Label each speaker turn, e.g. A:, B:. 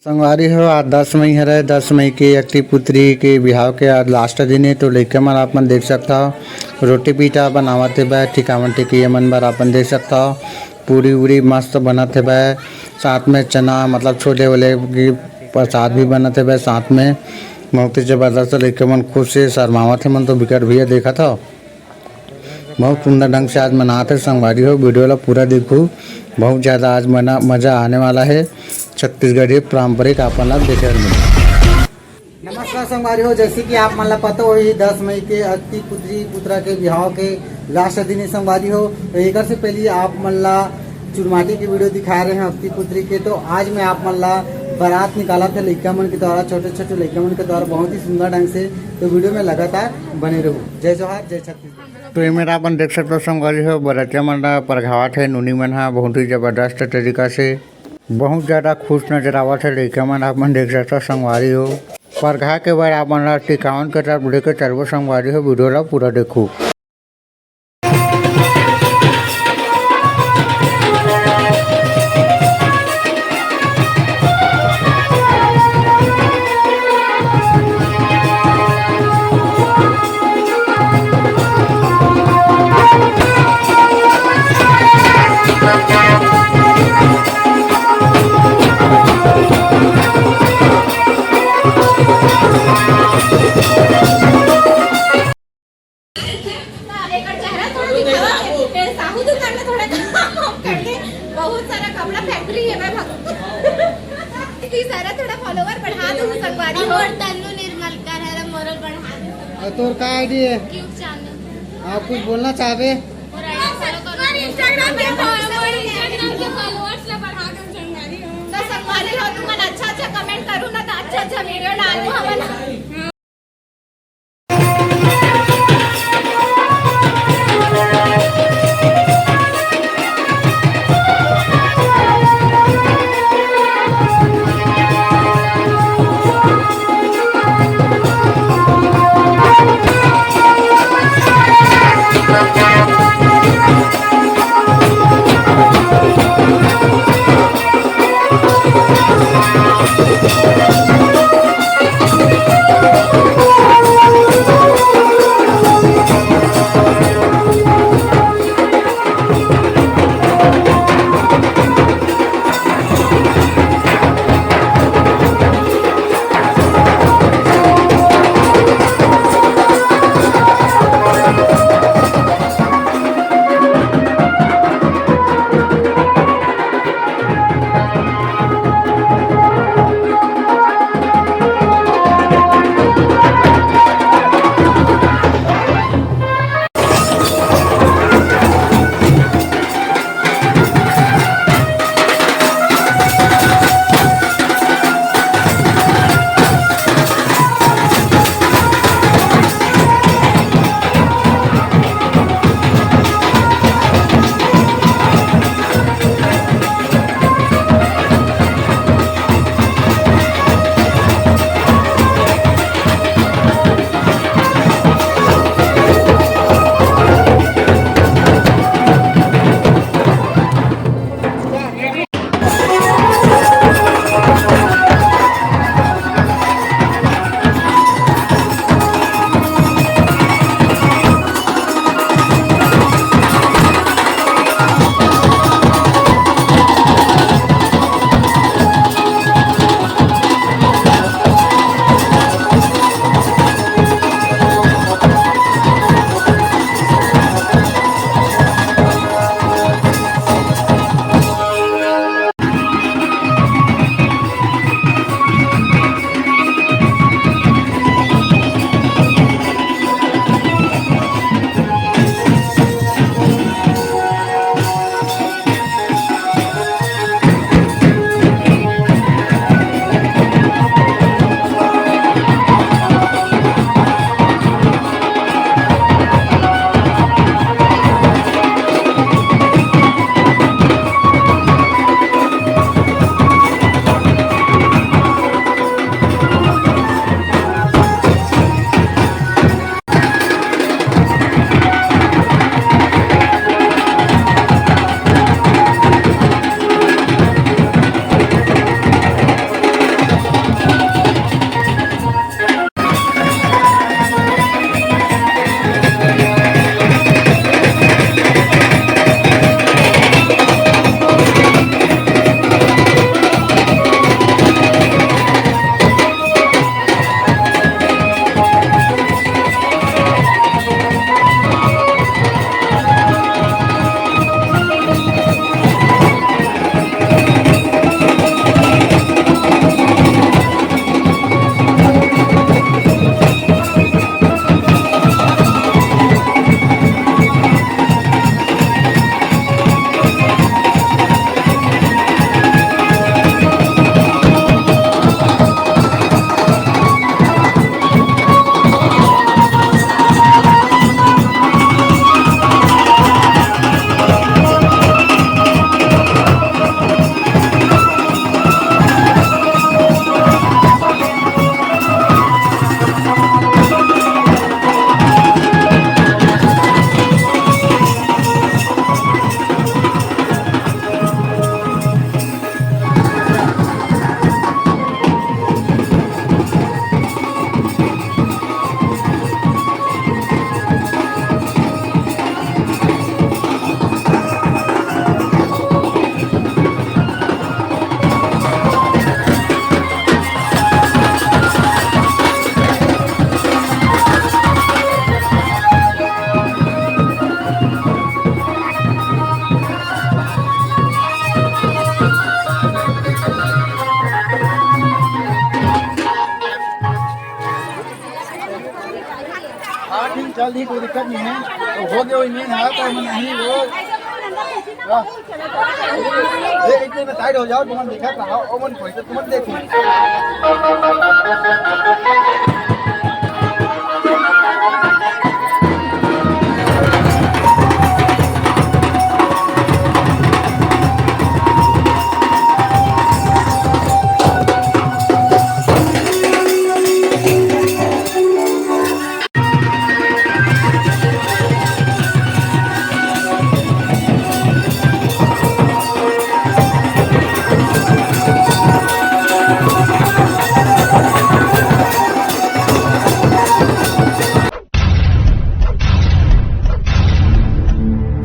A: संगवारी हो आज 10 मई हरे 10 मई के अक्ति पुत्री के बिहाव के आज लास्ट दिन है। तो लइका मन आपन देख सकता हो रोटी पीटा बनावत है बे ठिकावन टिकी मन बर आपन देख सकता हो पूरी उरी मस्त बनत है बे साथ में चना मतलब छोले वोले की प्रसाद भी बनत है बे साथ में बहुत ही जबरदस्त लइका मन खुश से शर्मावत है मन तो बिकट भैया देखा था बहुत सुंदर ढंग से आज मनाते संगवारी हो। वीडियो ला पूरा देखो बहुत ज़्यादा आज मज़ा आने वाला है। छत्तीसगढ़ी पारंपरिक अपन ला देखे मिले। नमस्कार संगवारी हो, जैसे कि आप मन ला पता हो 10 मई के अति पुत्री पुत्रा के बिहाव के लास्ट दिन संगवारी हो। तो एक से पहले आप मन ला चुरमाटी की वीडियो दिखा रहे हैं अति पुत्री के। तो आज मैं आप मन ला बारात निकाला था लइका मन के द्वारा, छोटे छोटे लइका मन के द्वारा बहुत ही सुंदर ढंग से। तो वीडियो में लगातार बने रहो। जय जोहार, जय छत्तीसगढ़। तो ये मेरा अपन देख सकते हो संगवारी हो बरतिया मन ला परघावत है नूनी मन हा बहुत ही जबरदस्त तरीका से बहुत ज़्यादा खुश नजर आवत है लइका मन आपन देख सकते हो संगवारी हो। परघा के बाद आप मन ला टिकावन के तरफ लेकर चलबो संगवारी हो। वीडियो ला पूरा देखो।
B: बहुत सारा कपड़ा फैक्ट्री है मैं सारा थोड़ा फॉलोवर बढ़ा दूं संगवारी हो। और तन्नू निर्मल कर है मोरल बढ़ा दे।
A: तोर का आईडी है
B: यूट्यूब चैनल
A: आप कुछ बोलना चाहबे
B: और इंस्टाग्राम पे फॉलोअर्स ला बढ़ा कर संगवारी हो। तो संगवारी हो तुम अच्छा कमेंट करू ना तो अच्छा वीडियो डालू हमन।
C: चल दी कोई दिक्कत नहीं है तो हो गया वही मेन है तो मैं नहीं वो इतने में साइड हो जाओ तुम देखा कहा ओ मन कोई तो तुम देखो